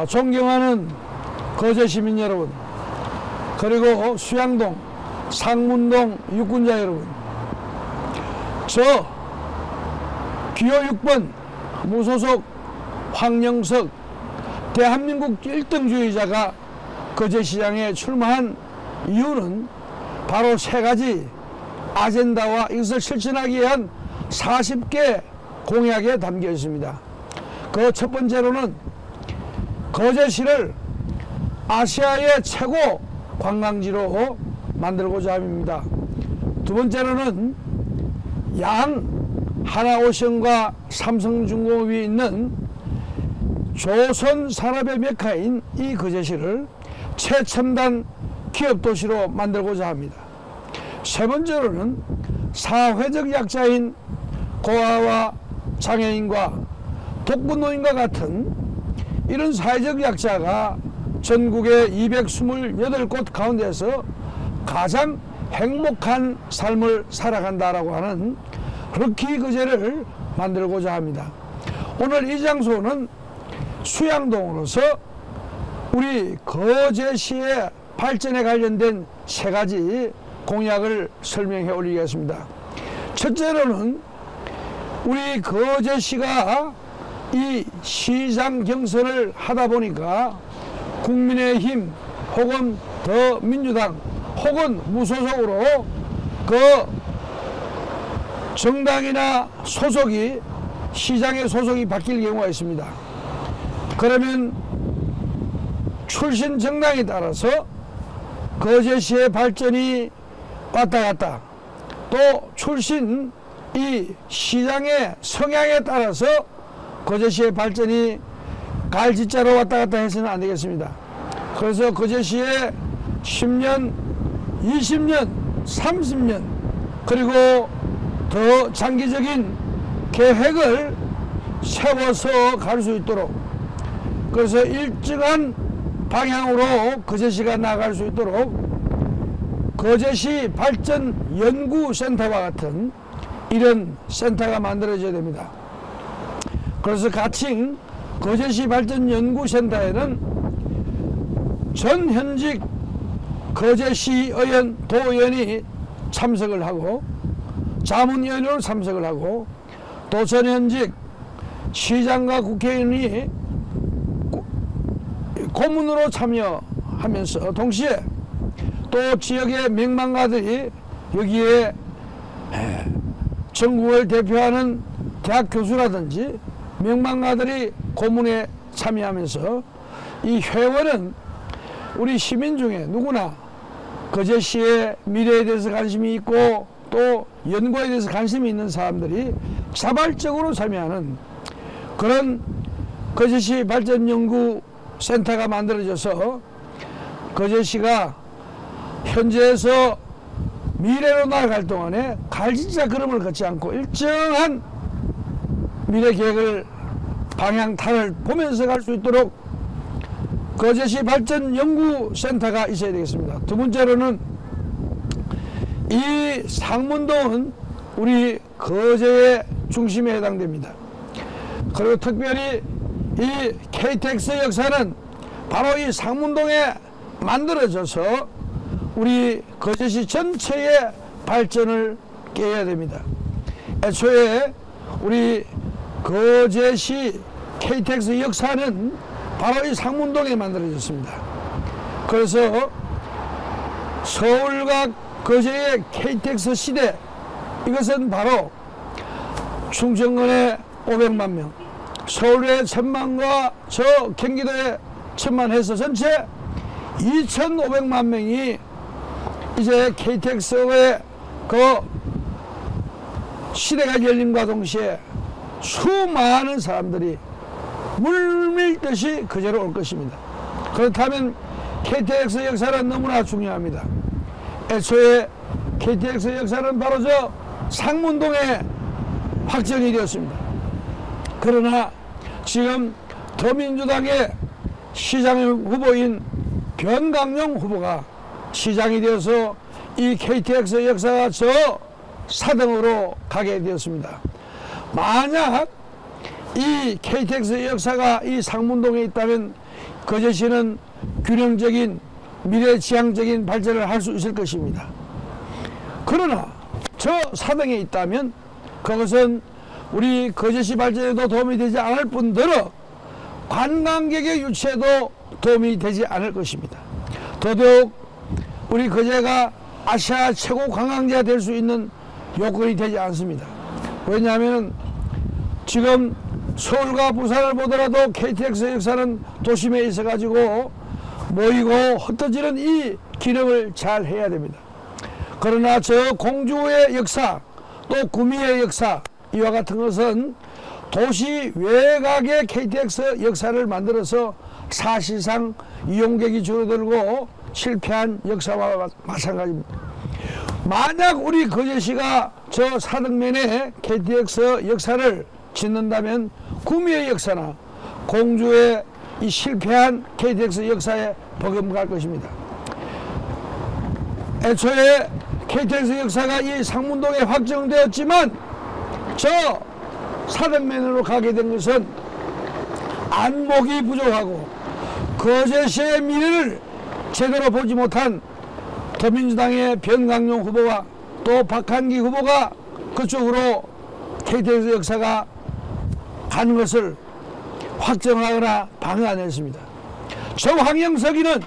존경하는 거제 시민 여러분, 그리고 수양동, 상문동 유권자 여러분, 저 기호 6번 무소속 황영석 대한민국 1등주의자가 거제시장에 출마한 이유는 바로 세 가지 아젠다와 이것을 실천하기 위한 40개 공약에 담겨 있습니다. 그 첫 번째로는 거제시를 아시아의 최고 관광지로 만들고자 합니다. 두 번째로는 양 하나오션과 삼성중공업이 있는 조선 산업의 메카인 이 거제시를 최첨단 기업도시로 만들고자 합니다. 세 번째로는 사회적 약자인 고아와 장애인과 독거노인과 같은 이런 사회적 약자가 전국의 228곳 가운데서 가장 행복한 삶을 살아간다라고 하는 럭키 거제를 만들고자 합니다. 오늘 이 장소는 수양동으로서 우리 거제시의 발전에 관련된 세 가지 공약을 설명해 올리겠습니다. 첫째로는 우리 거제시가 이 시장 경선을 하다 보니까 국민의힘 혹은 더민주당 혹은 무소속으로 그 정당이나 소속이 시장의 소속이 바뀔 경우가 있습니다. 그러면 출신 정당에 따라서 거제시의 발전이 왔다 갔다, 또 출신 이 시장의 성향에 따라서 거제시의 발전이 갈짓자로 왔다 갔다 해서는 안 되겠습니다. 그래서 거제시에 10년, 20년, 30년 그리고 더 장기적인 계획을 세워서 갈 수 있도록, 그래서 일정한 방향으로 거제시가 나아갈 수 있도록 거제시 발전 연구센터와 같은 이런 센터가 만들어져야 됩니다. 그래서 가칭 거제시 발전 연구센터에는 전 현직 거제시의원, 도의원이 참석을 하고 자문위원으로 참석을 하고 또 전 현직 시장과 국회의원이 고문으로 참여하면서 동시에 또 지역의 명망가들이 여기에 전국을 대표하는 대학 교수라든지 명망가들이 고문에 참여하면서 이 회원은 우리 시민 중에 누구나 거제시의 미래에 대해서 관심이 있고 또 연구에 대해서 관심이 있는 사람들이 자발적으로 참여하는 그런 거제시 발전연구센터가 만들어져서 거제시가 현재에서 미래로 나아갈 동안에 갈짓자 걸음을 걷지 않고 일정한 미래 계획을 방향타를 보면서 갈 수 있도록 거제시 발전연구센터가 있어야 되겠습니다. 두 번째로는 이 상문동은 우리 거제의 중심에 해당됩니다. 그리고 특별히 이 KTX 역사는 바로 이 상문동에 만들어져서 우리 거제시 전체의 발전을 깨야 됩니다. 애초에 우리 거제시 KTX 역사는 바로 이 상문동에 만들어졌습니다. 그래서 서울과 거제의 KTX 시대, 이것은 바로 충청권의 500만 명, 서울의 1000만과 저 경기도의 1000만 해서 전체 2500만 명이 이제 KTX의 그 시대가 열림과 동시에 수많은 사람들이 물밀듯이 거제로 올 것입니다. 그렇다면 KTX 역사는 너무나 중요합니다. 애초에 KTX 역사는 바로 저 상문동에 확정이 되었습니다. 그러나 지금 더민주당의 시장 후보인 변강용 후보가 시장이 되어서 이 KTX 역사가 저 사등으로 가게 되었습니다. 만약 이 KTX 역사가 이 상문동에 있다면 거제시는 균형적인 미래지향적인 발전을 할 수 있을 것입니다. 그러나 저 사등에 있다면 그것은 우리 거제시 발전에도 도움이 되지 않을 뿐더러 관광객의 유치에도 도움이 되지 않을 것입니다. 더더욱 우리 거제가 아시아 최고 관광지가 될 수 있는 요건이 되지 않습니다. 왜냐하면 지금 서울과 부산을 보더라도 KTX 역사는 도심에 있어 가지고 모이고 흩어지는 이 기능을 잘 해야 됩니다. 그러나 저 공주의 역사 또 구미의 역사 이와 같은 것은 도시 외곽의 KTX 역사를 만들어서 사실상 이용객이 줄어들고 실패한 역사와 마찬가지입니다. 만약 우리 거제시가 저 사등면에 KTX 역사를 짓는다면 구미의 역사나 공주의 이 실패한 KTX 역사에 버금갈 것입니다. 애초에 KTX 역사가 이 상문동에 확정되었지만 저 사등면으로 가게 된 것은 안목이 부족하고 거제시의 미래를 제대로 보지 못한 더민주당의 변강용 후보와 또 박한기 후보가 그쪽으로 KTX 역사가 가는 것을 확정하거나 방해했습니다. 정황영석이는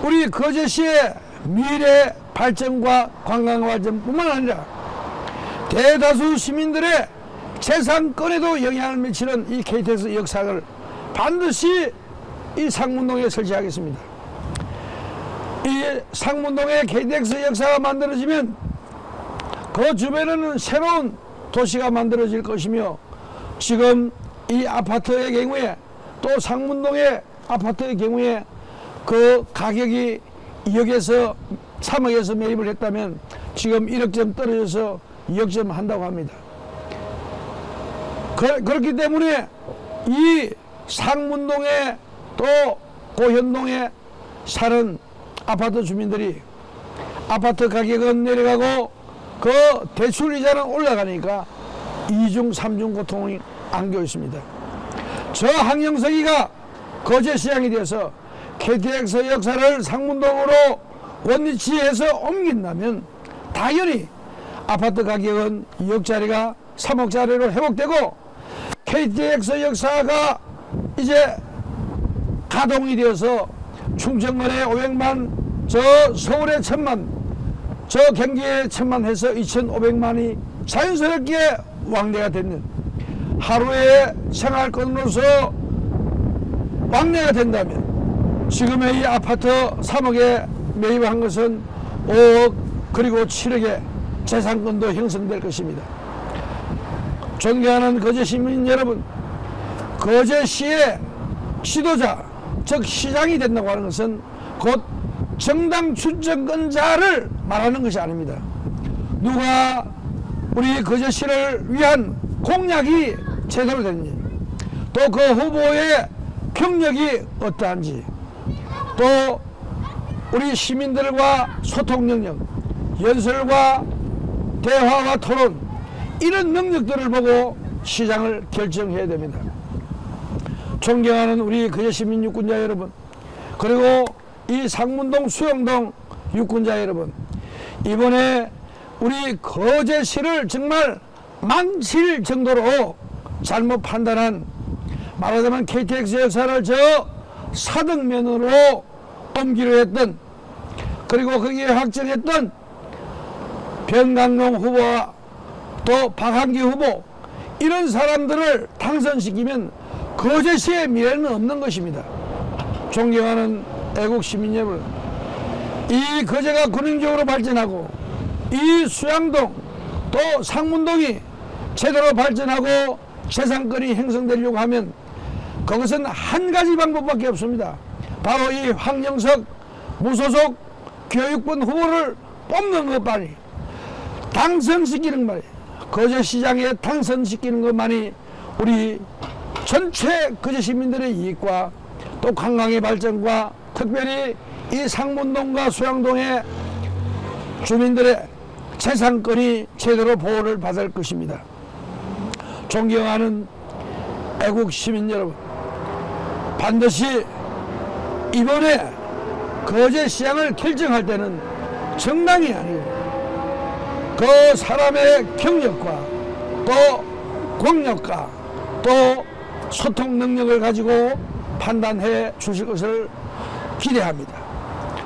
우리 거제시의 미래 발전과 관광 발전뿐만 아니라 대다수 시민들의 재산권에도 영향을 미치는 이 KTX 역사를 반드시 이 상문동에 설치하겠습니다. 이 상문동에 KTX 역사가 만들어지면 그 주변에는 새로운 도시가 만들어질 것이며 지금 이 아파트의 경우에 또 상문동의 아파트의 경우에 그 가격이 2억에서 3억에서 매입을 했다면 지금 1억점 떨어져서 2억점 한다고 합니다. 그렇기 때문에 이 상문동에 또 고현동에 사는 아파트 주민들이 아파트 가격은 내려가고 그 대출이자는 올라가니까 2중 3중 고통이 안겨 있습니다. 저 항영석이가 거제시장이 되어서 KTX 역사를 상문동으로 원위치해서 옮긴다면 당연히 아파트 가격은 2억짜리가 3억짜리로 회복되고 KTX 역사가 이제 가동이 되어서 충청권에 500만, 저 서울에 1000만, 저 경기에 1000만 해서 2500만이 자연스럽게 왕래가 되는 하루의 생활권으로서 왕래가 된다면 지금의 이 아파트 3억에 매입한 것은 5억 그리고 7억의 재산권도 형성될 것입니다. 존경하는 거제 시민 여러분, 거제시의 지도자 즉 시장이 된다고 하는 것은 곧 정당 출정권자를 말하는 것이 아닙니다. 누가 우리 거제시를 위한 공약이 제대로 됐는지 또 그 후보의 경력이 어떠한지 또 우리 시민들과 소통 능력, 연설과 대화와 토론 이런 능력들을 보고 시장을 결정해야 됩니다. 존경하는 우리 거제시민 유권자 여러분, 그리고 이 상문동 수영동 유권자 여러분, 이번에 우리 거제시를 정말 망칠 정도로 잘못 판단한, 말하자면 KTX 역사를 저 사등면으로 옮기려 했던, 그리고 거기에 확정했던 변강용 후보와 또 박한기 후보, 이런 사람들을 당선시키면 거제시의 미래는 없는 것입니다. 존경하는 애국 시민 여러분, 이 거제가 군능적으로 발전하고 이 수양동 또 상문동이 제대로 발전하고 재산권이 형성되려고 하면 그것은 한 가지 방법밖에 없습니다. 바로 이 황영석 무소속 교육부 후보를 뽑는 것만이, 당선시키는 것만이, 거제시장에 당선시키는 것만이 우리 전체 거제 시민들의 이익과 또 관광의 발전과 특별히 이 상문동과 수양동의 주민들의 재산권이 제대로 보호를 받을 것입니다. 존경하는 애국 시민 여러분, 반드시 이번에 거제시장을 결정할 때는 정당이 아니고 그 사람의 경력과 또 공력과 또 소통 능력을 가지고 판단해 주실 것을 기대합니다.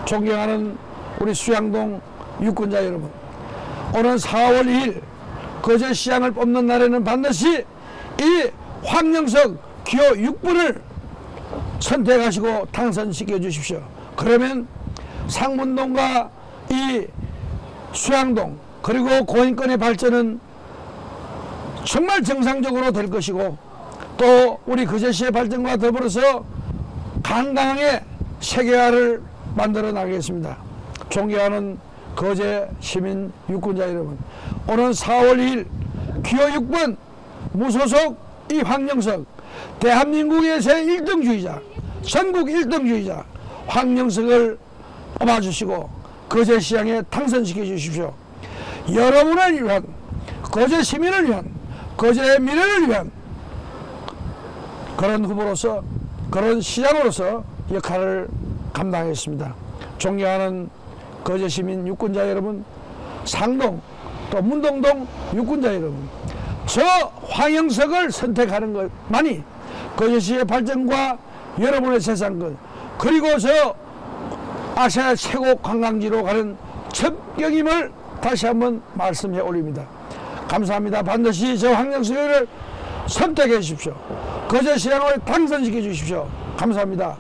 존경하는 우리 수양동 유권자 여러분, 오는 4월 2일 거제시장을 뽑는 날에는 반드시 이 황영석 기호 6번을 선택하시고 당선시켜 주십시오. 그러면 상문동과 이 수양동 그리고 고인권의 발전은 정말 정상적으로 될 것이고 또 우리 거제시의 발전과 더불어서 강강하게 세계화를 만들어 나가겠습니다. 존경하는 거제 시민 유권자 여러분, 오는 4월 2일 기호 6번 무소속 이 황영석, 대한민국의 제1등주의자, 전국 1등주의자 황영석을 뽑아주시고 거제시장에 당선시켜 주십시오. 여러분을 위한, 거제 시민을 위한, 거제의 미래를 위한 그런 후보로서, 그런 시장으로서 역할을 감당했습니다. 존경하는 거제 시민 유권자 여러분, 상동 또 문동동 유권자 여러분, 저 황영석을 선택하는 것만이 거제시의 발전과 여러분의 세상권 그리고 저 아시아 최고 관광지로 가는 첩경임을 다시 한번 말씀해 올립니다. 감사합니다. 반드시 저 황영석을 선택해 주십시오. 거제시장을 당선시켜 주십시오. 감사합니다.